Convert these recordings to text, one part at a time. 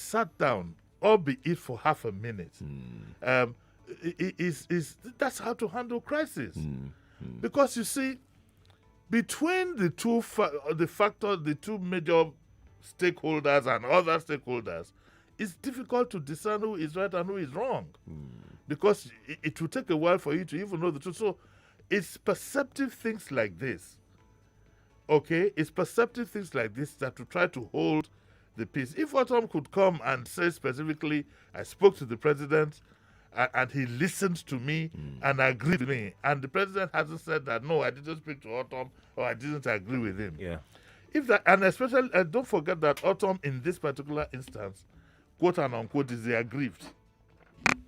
sat down, albeit for half a minute, that's how to handle crisis. Because you see, between the two the two major stakeholders and other stakeholders, it's difficult to discern who is right and who is wrong. Because it will take a while for you to even know the truth. So it's perceptive things like this. Okay? It's perceptive things like this that will try to hold the peace. If Autumn could come and say specifically, I spoke to the president and he listened to me and agreed with me, and the president hasn't said that, no, I didn't speak to Autumn or I didn't agree with him. Yeah. If that, and especially, don't forget that Autumn in this particular instance, quote and unquote, is the aggrieved.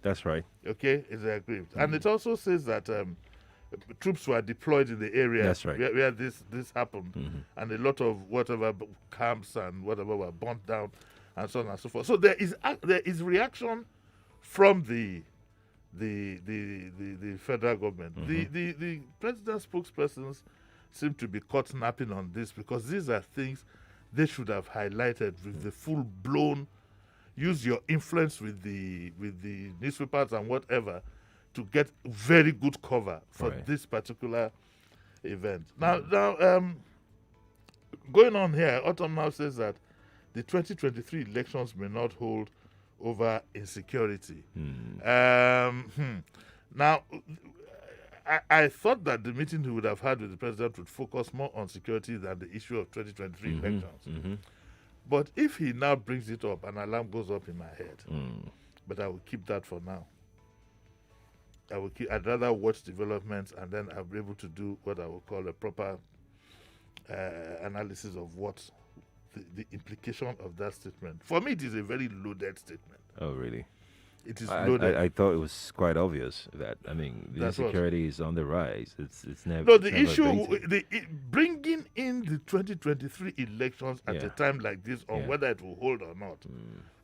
That's right. Okay, is the aggrieved. And it also says that troops were deployed in the area. That's right. where this happened, and a lot of whatever camps and whatever were burnt down, and so on and so forth. So there is reaction from the federal government. The president's spokespersons seem to be caught napping on this, because these are things they should have highlighted with the full-blown, use your influence with the newspapers and whatever to get very good cover for this particular event. Now, going on here, Autumn now says that the 2023 elections may not hold over insecurity. Now, I thought that the meeting he would have had with the president would focus more on security than the issue of 2023 elections. But if he now brings it up, an alarm goes up in my head. But I will keep that for now. I'd rather watch developments, and then I'll be able to do what I would call a proper analysis of what the implication of that statement. For me, it is a very loaded statement. Oh, really? It is loaded. I thought it was quite obvious that, I mean, the insecurity is on the rise. It's never. No, the issue, bringing in the 2023 elections at a time like this, on whether it will hold or not,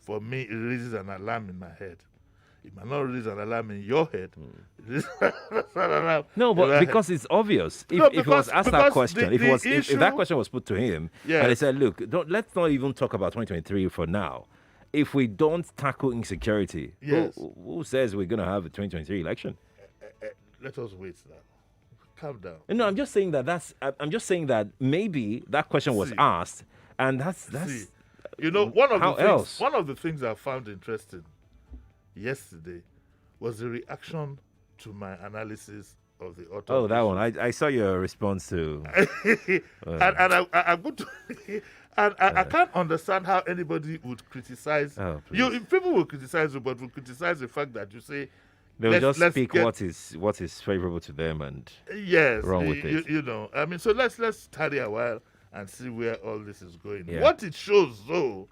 for me, it raises an alarm in my head. It might not raise an alarm in your head. No, but because it's obvious. If it was asked that question, if that question was put to him, and he said, look, let's not even talk about 2023 for now. If we don't tackle insecurity, who says we're going to have a 2023 election? Let us wait now. Calm down. No, I'm just saying I'm just saying that maybe that question was asked, and that's. You know, one of the things I found interesting yesterday was the reaction to my analysis of the author. Oh, that one. I saw your response to. and I'm good to. And I can't understand how anybody would criticize you. People will criticize you, but will criticize the fact that you say they'll just speak what is favorable to them and wrong with it. You know, I mean, so let's tarry a while and see where all this is going. Yeah. What it shows, though,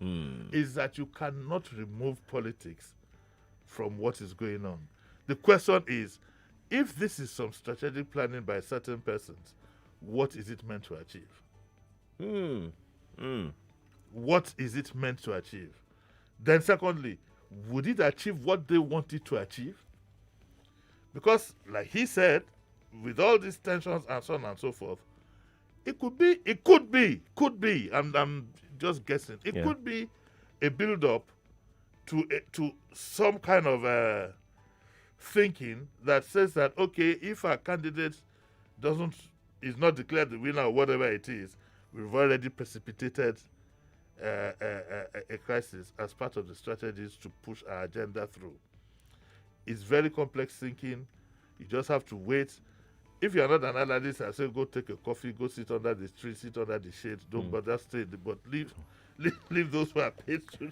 is that you cannot remove politics from what is going on. The question is, if this is some strategic planning by certain persons, what is it meant to achieve? What is it meant to achieve? Then secondly, would it achieve what they want it to achieve? Because, like he said, with all these tensions and so on and so forth, it could be, I'm just guessing, it could be a build-up to some kind of thinking that says that, okay, if our candidate is not declared the winner or whatever it is, we've already precipitated a crisis as part of the strategies to push our agenda through. It's very complex thinking. You just have to wait. If you're not an analyst, I say go take a coffee, go sit under the tree, sit under the shade. Don't bother stay, but leave those who are paid to.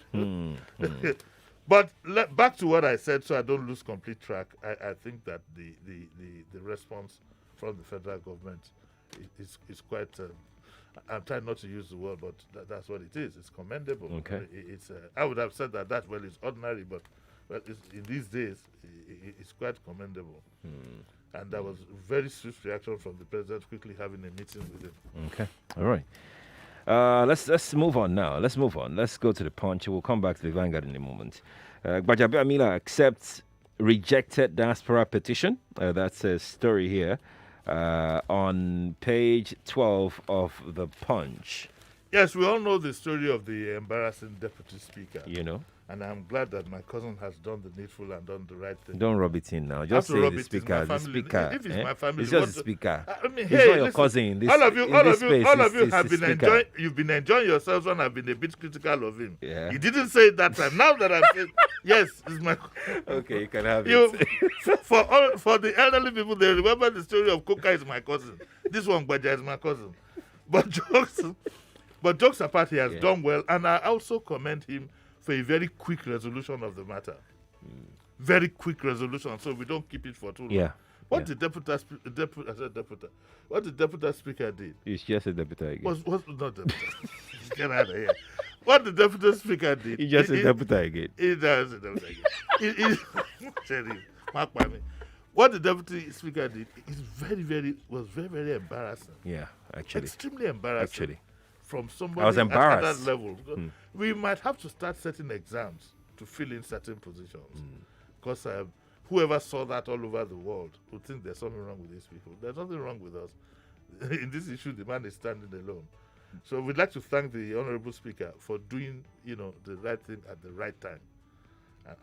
But back to what I said, so I don't lose complete track. I think that the response from the federal government is quite. I'm trying not to use the word, but that's what it is. It's commendable. Okay. I would have said that it's ordinary, but in these days, it's quite commendable. And there was very swift reaction from the president, quickly having a meeting with him. Okay. All right. Let's move on now. Let's go to the Punch. We'll come back to the Vanguard in a moment. Gbajabi Amila accepts rejected diaspora petition. That's a story here on page 12 of the Punch. Yes, we all know the story of the embarrassing deputy speaker. You know. And I'm glad that my cousin has done the needful and done the right thing. Don't rub it in now. Just say the speaker. The speaker. If it's my family, it's just the speaker. I mean, it's hey, not your listen, cousin. This, all of you have been enjoying. You've been enjoying yourselves when I've been a bit critical of him. Yeah. He didn't say it that time. Now that I'm saying, yes, it's my. Okay, you can have it. For the elderly people, they remember the story of Coca is my cousin. This one, Gbaja, is my cousin. But jokes apart, he has done well, and I also commend him for a very quick resolution of the matter. Very quick resolution, so we don't keep it for too long. Yeah. What the deputy speaker did. It's just a deputy again. Was not deputy. Get out of here. What the deputy speaker did. He just a deputy again. He does a deputy again. Mark by me. What the deputy speaker did is was very embarrassing. Yeah, actually. Extremely embarrassing. Actually. From somebody I was embarrassed. at that level. We might have to start setting exams to fill in certain positions. Because whoever saw that all over the world would think there's something wrong with these people. There's nothing wrong with us. In this issue, the man is standing alone. So we'd like to thank the Honorable Speaker for doing, the right thing at the right time.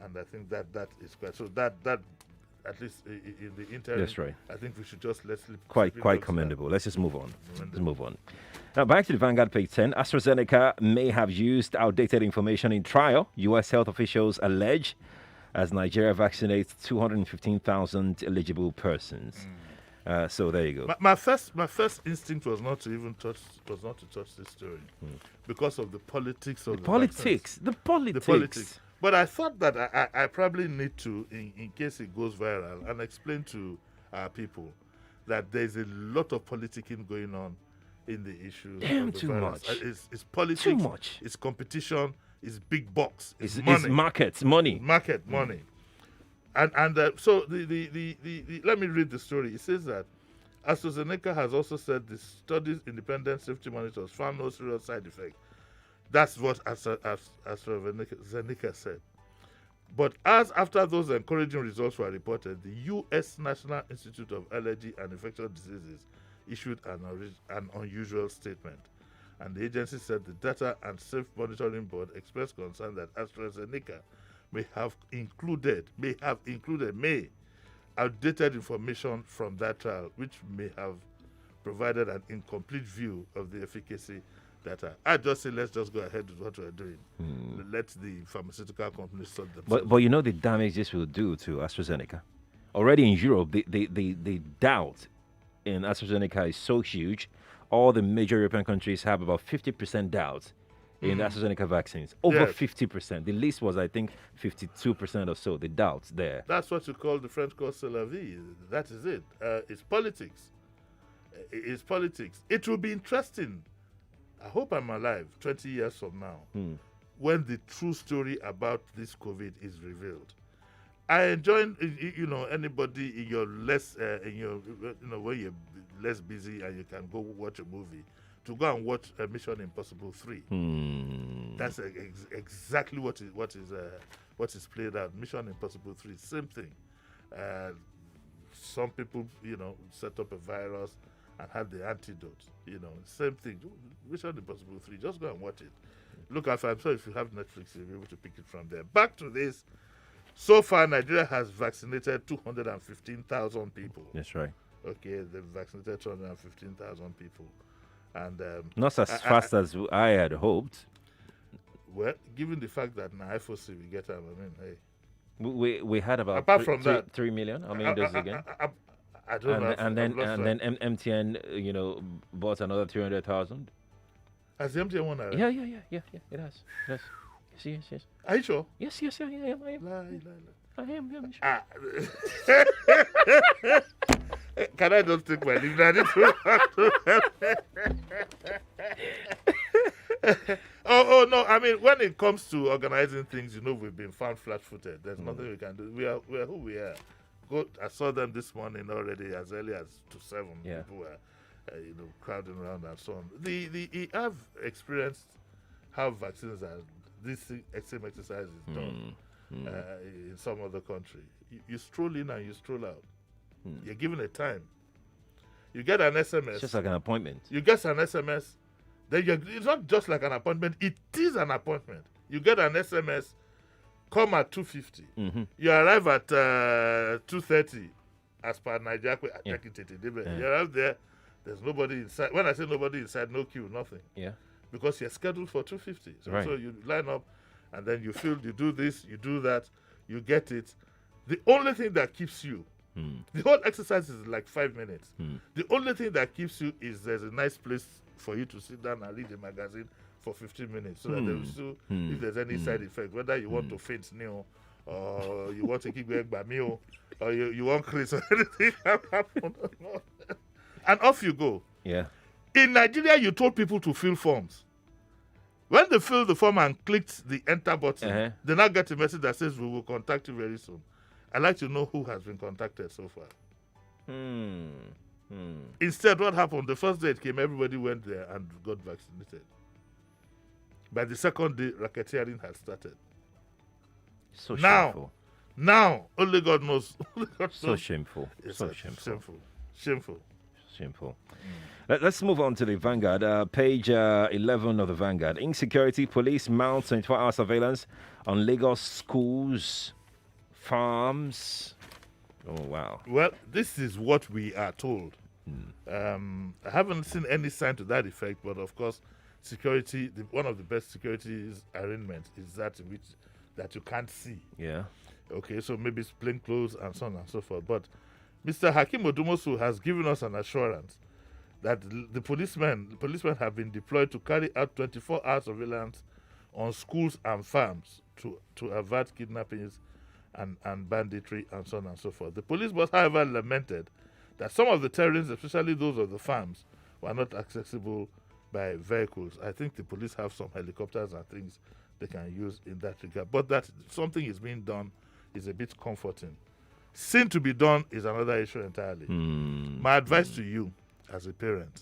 And I think that is quite... So that at least in the interim, that's right. I think we should just let slip. Quite commendable. Let's just move on. Let's move on. Now, back to the Vanguard page 10. AstraZeneca may have used outdated information in trial, U.S. health officials allege, as Nigeria vaccinates 215,000 eligible persons. So there you go. My first instinct was not to even touch this story because of the politics of the politics. The politics. But I thought that I probably need to, in case it goes viral, and explain to our people that there's a lot of politicking going on in the issue. Damn, too much. It's politics. Too much. It's competition. It's big bucks. It's money. money. It's markets. Money. Money. And so let me read the story. It says that AstraZeneca has also said the study's independent safety monitors found no serious side effect. That's what AstraZeneca said. But after those encouraging results were reported, the U.S. National Institute of Allergy and Infectious Diseases issued an unusual statement. And the agency said the Data and Safe Monitoring Board expressed concern that AstraZeneca may have included outdated information from that trial, which may have provided an incomplete view of the efficacy data. I just say let's just go ahead with what we're doing. Let the pharmaceutical companies sort themselves. But you know the damage this will do to AstraZeneca. Already in Europe, the doubt in AstraZeneca is so huge. All the major European countries have about 50% doubt in the AstraZeneca vaccines. Over 50%. The list was, I think, 52% or so, the doubts there. That's what you call the French call c'est la vie. That is it. It's politics. It's politics. It will be interesting. I hope I'm alive 20 years from now when the true story about this COVID is revealed. I enjoy, anybody in your when you're less busy and you can go watch a movie, to go and watch Mission Impossible 3. That's exactly what is played out. Mission Impossible 3, same thing. Some people, set up a virus and had the antidote. Same thing. Mission Impossible 3. Just go and watch it. Look, I'm sure if you have Netflix, you'll be able to pick it from there. Back to this. So far, Nigeria has vaccinated 215,000 people. That's right. Okay, they've vaccinated 215,000 people. And not as fast as I had hoped. Well, given the fact that now FOC we get them, hey. We had about apart from that 3 million. How many doses again? I don't know. And then MTN, bought another 300,000. Has the MTN one? Yeah. It has. Yes. Are you sure? Yes. I am. I am sure. Can I just take my leave? Oh no! I mean, when it comes to organizing things, we've been found flat-footed. There's nothing we can do. We are who we are. I saw them this morning already, as early as 7. Yeah. People were, crowding around and so on. I've experienced how vaccines are. This same exercise is done in some other country. You stroll in and you stroll out. You're given a time. You get an SMS. It's just like an appointment. You get an SMS then it's not just like an appointment. It is an appointment. You get an SMS, come at 2:50. Mm-hmm. You arrive at 2:30, as per Nigeria. Yeah. You arrive there. There's nobody inside. When I say nobody inside, no queue, nothing. Yeah. Because you're scheduled for 2:50. Right. So you line up, and then you do this, you do that, you get it. The only thing that keeps you, the whole exercise is like 5 minutes. The only thing that keeps you is there's a nice place for you to sit down and read a magazine for 15 minutes, so that there is still, if there's any side effect, whether you want to faint new, or you want to keep going by meal, or you want Chris or anything happen. And off you go. Yeah. In Nigeria, you told people to fill forms. When they filled the form and clicked the enter button, they now get a message that says, we will contact you very soon. I'd like to know who has been contacted so far. Instead, what happened? The first day it came, everybody went there and got vaccinated. By the second day, racketeering had started. So shameful. Now, only God knows. So shameful. It's so shameful. Shameful. Let's move on to the Vanguard. Page 11 of the Vanguard. Insecurity, police mount 24-hour surveillance on Lagos schools, farms. Oh, wow. Well, this is what we are told. I haven't seen any sign to that effect, but of course, security, one of the best security arrangements is that you can't see. Yeah. Okay, so maybe it's plain clothes and so on and so forth. But Mr. Hakim Odumosu has given us an assurance that the policemen have been deployed to carry out 24-hour surveillance on schools and farms to avert kidnappings and banditry and so on and so forth. The police was, however, lamented that some of the terrains, especially those of the farms, were not accessible by vehicles. I think the police have some helicopters and things they can use in that regard. But that something is being done is a bit comforting. Sin to be done is another issue entirely. My advice to you as a parent,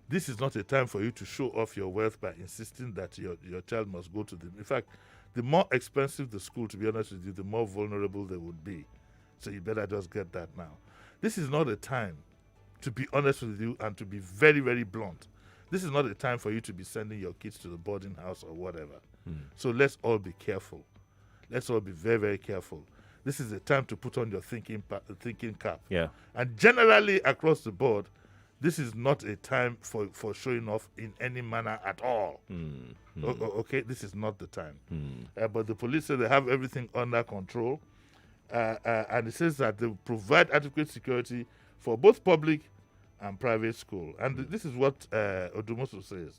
this is not a time for you to show off your wealth by insisting that your child must go to them. In fact, the more expensive the school, to be honest with you, the more vulnerable they would be. So you better just get that now. This is not a time, to be honest with you, and to be very, very blunt. This is not a time for you to be sending your kids to the boarding house or whatever. So let's all be careful. Let's all be very, very careful. This is a time to put on your thinking cap. Yeah. And generally across the board, this is not a time for showing off in any manner at all. Okay, this is not the time. But the police say they have everything under control. And it says that they provide adequate security for both public and private school. And this is what Odumosu says.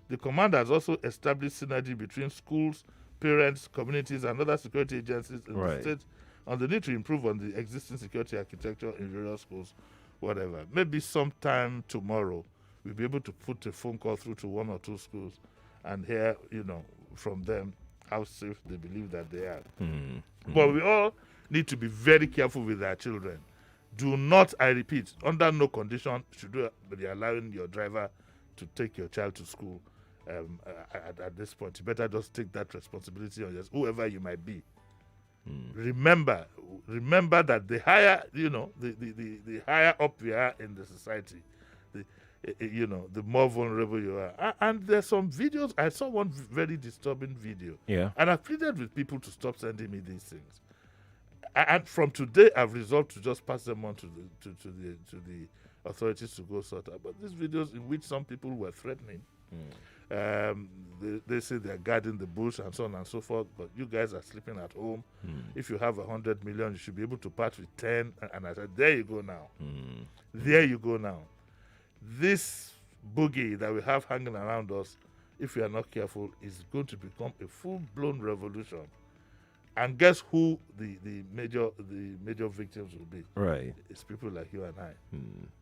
The command has also established synergy between schools, parents, communities, and other security agencies in the state on the need to improve on the existing security architecture in various schools, whatever. Maybe sometime tomorrow we'll be able to put a phone call through to one or two schools and hear, from them how safe they believe that they are. But we all need to be very careful with our children. Do not, I repeat, under no condition should you be allowing your driver to take your child to school at this point. You better just take that responsibility on yourself, whoever you might be. Remember that the higher, the higher up you are in the society, the more vulnerable you are. And there's some videos. I saw one very disturbing video. Yeah. And I pleaded with people to stop sending me these things. And from today, I've resolved to just pass them on to the authorities to go sort out. But these videos in which some people were threatening, they say they're guarding the bush and so on and so forth. But you guys are sleeping at home. If you have 100 million, you should be able to part with 10. And I said, there you go now. There you go now. This boogie that we have hanging around us, if we are not careful, is going to become a full-blown revolution. And guess who the major victims will be? Right. It's people like you and I.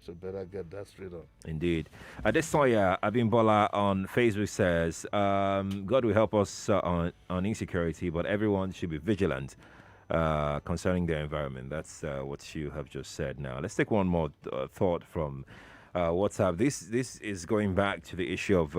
So better get that straight on. Indeed. Adesoya Abimbola on Facebook says, God will help us on insecurity, but everyone should be vigilant concerning their environment. That's what you have just said now. Let's take one more thought from WhatsApp. This is going back to the issue of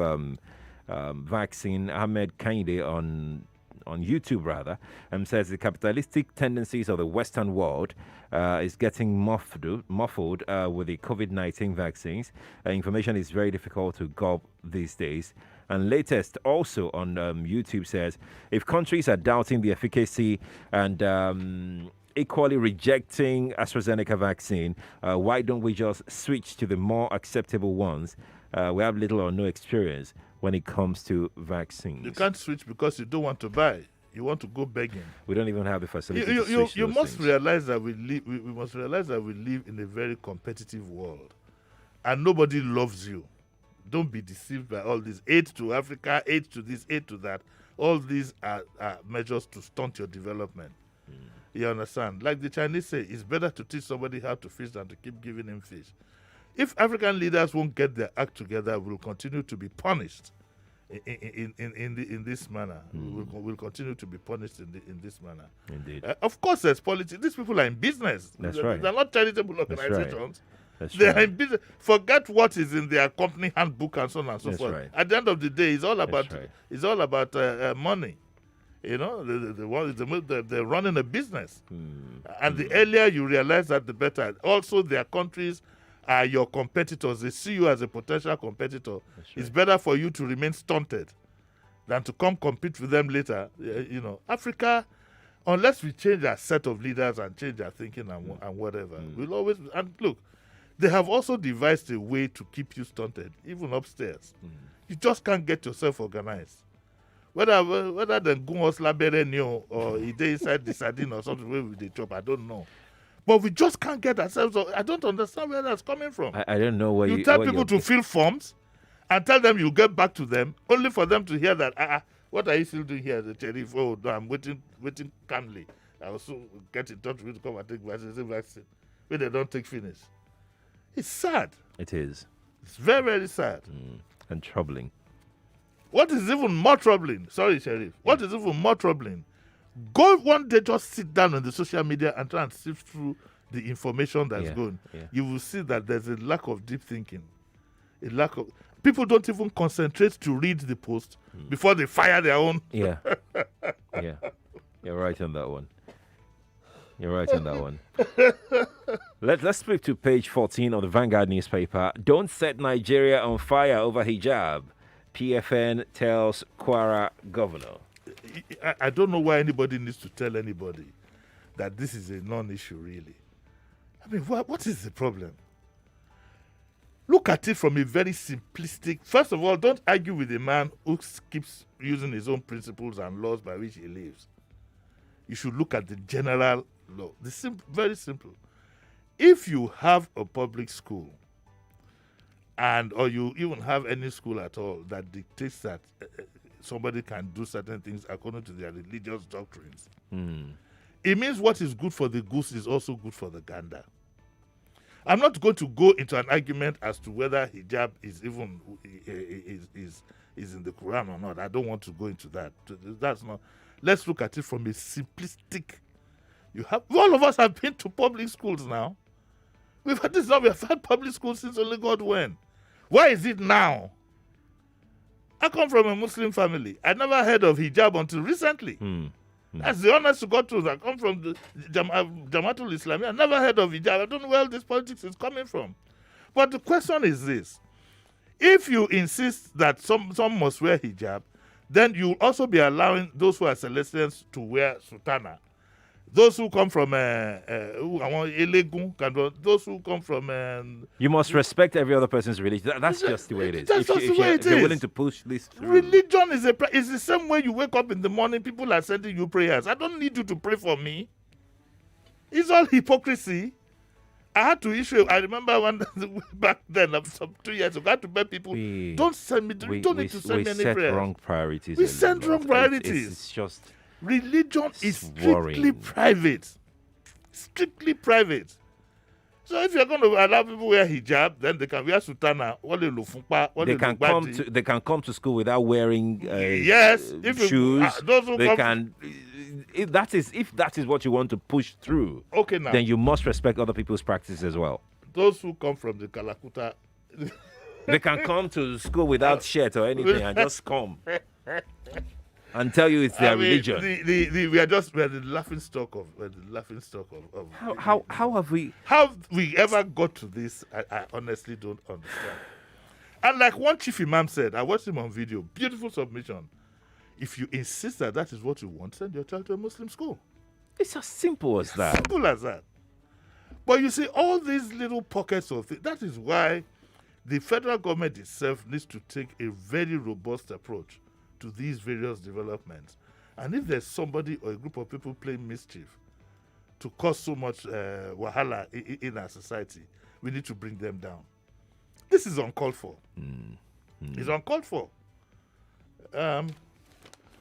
vaccine. Ahmed Kinde on YouTube rather, says the capitalistic tendencies of the Western world is getting muffled with the COVID-19 vaccines. Information is very difficult to gob these days. And latest also on YouTube says, if countries are doubting the efficacy and equally rejecting AstraZeneca vaccine, why don't we just switch to the more acceptable ones? We have little or no experience when it comes to vaccines. You can't switch because you don't want to buy. You want to go begging. We don't even have the facility to switch. You must realize that we must realize that we live in a very competitive world, and nobody loves you. Don't be deceived by all this aid to Africa, aid to this, aid to that. All these are measures to stunt your development. You understand? Like the Chinese say, it's better to teach somebody how to fish than to keep giving him fish. If African leaders won't get their act together, we'll continue to be punished in this manner. We'll continue to be punished in this manner. Indeed. Of course, there's politics. These people are in business. That's right. They're not charitable organizations. Right. That's they are in business. Forget what is in their company handbook and so on and so forth. Right. At the end of the day, it's all about money. You know, they're running a business. And the earlier you realize that, the better. Also, their countries are your competitors. They see you as a potential competitor. Right. It's better for you to remain stunted than to come compete with them later. You know, Africa, unless we change our set of leaders and change our thinking and whatever, we'll always... And look, they have also devised a way to keep you stunted, even upstairs. You just can't get yourself organized. Whether the Gunos Labere or they inside the sardine or something where they chop, I don't know. But we just can't get ourselves. I don't understand where that's coming from. I don't know where you tell people to fill forms and tell them you'll get back to them, only for them to hear that, what are you still doing here, the sheriff? Oh, no, I'm waiting calmly. I will soon get in touch with you to come and take vaccine. When they don't take finish. It's sad. It is. It's very, very sad. And troubling. What is even more troubling, sorry, Sheriff, what is even more troubling, go one day, just sit down on the social media and try and sift through the information that's going. You will see that there's a lack of deep thinking. People don't even concentrate to read the post before they fire their own. Yeah. You're right on that one. Let's flip to page 14 of the Vanguard newspaper. Don't set Nigeria on fire over hijab. PFN tells Kwara governor. I don't know why anybody needs to tell anybody that this is a non-issue, really. I mean, what is the problem? Look at it from a very simplistic... First of all, don't argue with a man who keeps using his own principles and laws by which he lives. You should look at the general law. Very simple. If you have a public school, or you even have any school at all that dictates that somebody can do certain things according to their religious doctrines, it means what is good for the goose is also good for the gander. I'm not going to go into an argument as to whether hijab is even is in the Quran or not. I don't want to go into that. That's not. Let's look at it from a simplistic. All of us have been to public schools now. We've had public schools since only God when. Why is it now? I come from a Muslim family. I never heard of hijab until recently. That's the honest to God truth. I come from the Jamaatul Islami. I never heard of hijab. I don't know where this politics is coming from. But the question is this. If you insist that some must wear hijab, then you also be allowing those who are Celestians to wear sutana. Those who come from those who come from... you must respect every other person's religion. That's just the way it is. That's just the way it is. They're willing to push this through. Religion is the same way you wake up in the morning, people are sending you prayers. I don't need you to pray for me. It's all hypocrisy. I had to issue... I remember back then, some 2 years ago, I had to beg people, don't send me... don't need to send me any prayers. We set wrong priorities. We send wrong priorities. It's just... Religion is strictly private. Strictly private. So if you're going to allow people wear hijab, then they can wear sutana. They can come to school without wearing shoes. Those who if that is what you want to push through, then you must respect other people's practices as well. Those who come from the Kalakuta, they can come to school without shirt or anything and just come. and tell you it's their religion. We are the laughing stock of How have we ever got to this? I honestly don't understand. And like one chief imam said, I watched him on video. Beautiful submission. If you insist that is what you want, send your child to a Muslim school. It's as simple as that. Simple as that. But you see, all these little pockets of things, that is why the federal government itself needs to take a very robust approach to these various developments. And if there's somebody or a group of people playing mischief to cause so much wahala in our society, we need to bring them down. This is uncalled for. It's uncalled for.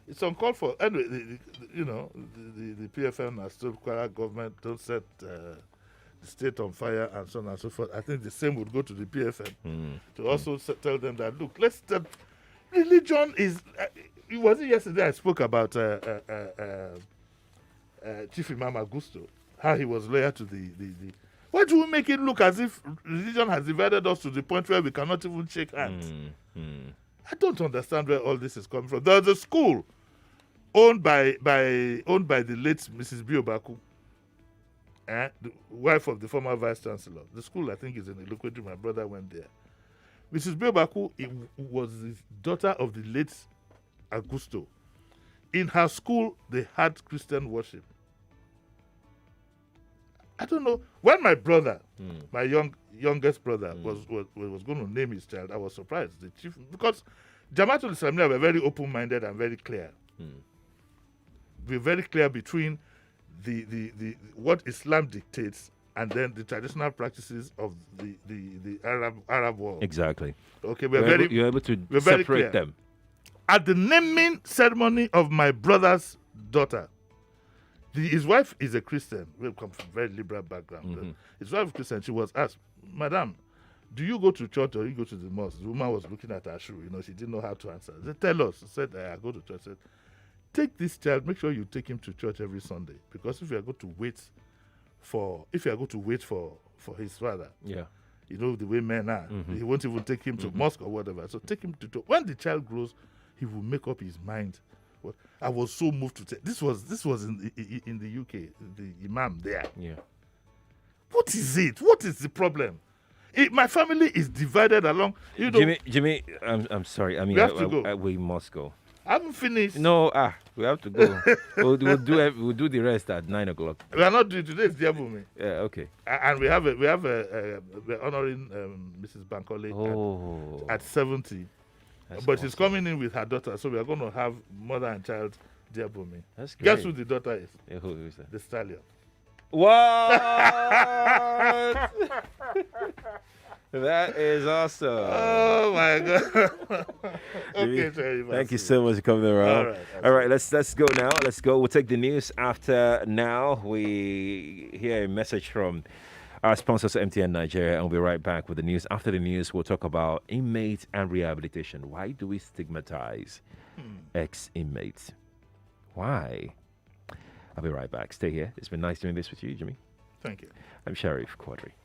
It's uncalled for. Anyway, the PFM has told Kwara government don't set the state on fire and so on and so forth. I think the same would go to the PFM to also tell them that, look, religion is. It wasn't yesterday I spoke about Chief Imam Augusto, how he was loyal to the. Why do we make it look as if religion has divided us to the point where we cannot even shake hands? I don't understand where all this is coming from. There's a school owned by the late Mrs. Biobaku, the wife of the former vice chancellor. The school, I think, is in Insecurity. My brother went there. Mrs. Biobaku was the daughter of the late Augusto. In her school, they had Christian worship. I don't know. When my brother, my youngest brother, was going to name his child, I was surprised. The chief, because Jamaatul Islamiyya were very open-minded and very clear. We're very clear between the what Islam dictates and then the traditional practices of the Arab world. Exactly. Okay, you're able to separate them. At the naming ceremony of my brother's daughter, his wife is a Christian. We come from a very liberal background. His wife is Christian. She was asked, Madam, do you go to church or you go to the mosque? The woman was looking at her shoe. She didn't know how to answer. They tell us. She said, I go to church. I said, take this child. Make sure you take him to church every Sunday. Because if you are going to wait for his father, the way men are, he won't even take him to mosque or whatever. So take him to church. When the child grows, he will make up his mind. I was so moved to take. This was in the UK, the imam there. Yeah. What is it? What is the problem? My family is divided along. Jimmy, I'm sorry. I mean, we have to go. We must go. I haven't finished. No, we have to go. we'll do the rest at 9:00. We are not doing today. It's Diabumi. Yeah, okay. And we're honoring Mrs. Bankole at 70. But she's coming in with her daughter, so we are going to have mother and child Diabumi. That's great. Guess who the daughter is? Yeah, who is that? The stallion. What? That is awesome. Oh my God. Okay, thank you so much for coming around. All right, let's go now. Let's go. We'll take the news after now. We hear a message from our sponsors, MTN Nigeria, and we'll be right back with the news. After the news, we'll talk about inmates and rehabilitation. Why do we stigmatize ex-inmates? Why? I'll be right back. Stay here. It's been nice doing this with you, Jimmy. Thank you. I'm Sheriff Quadry.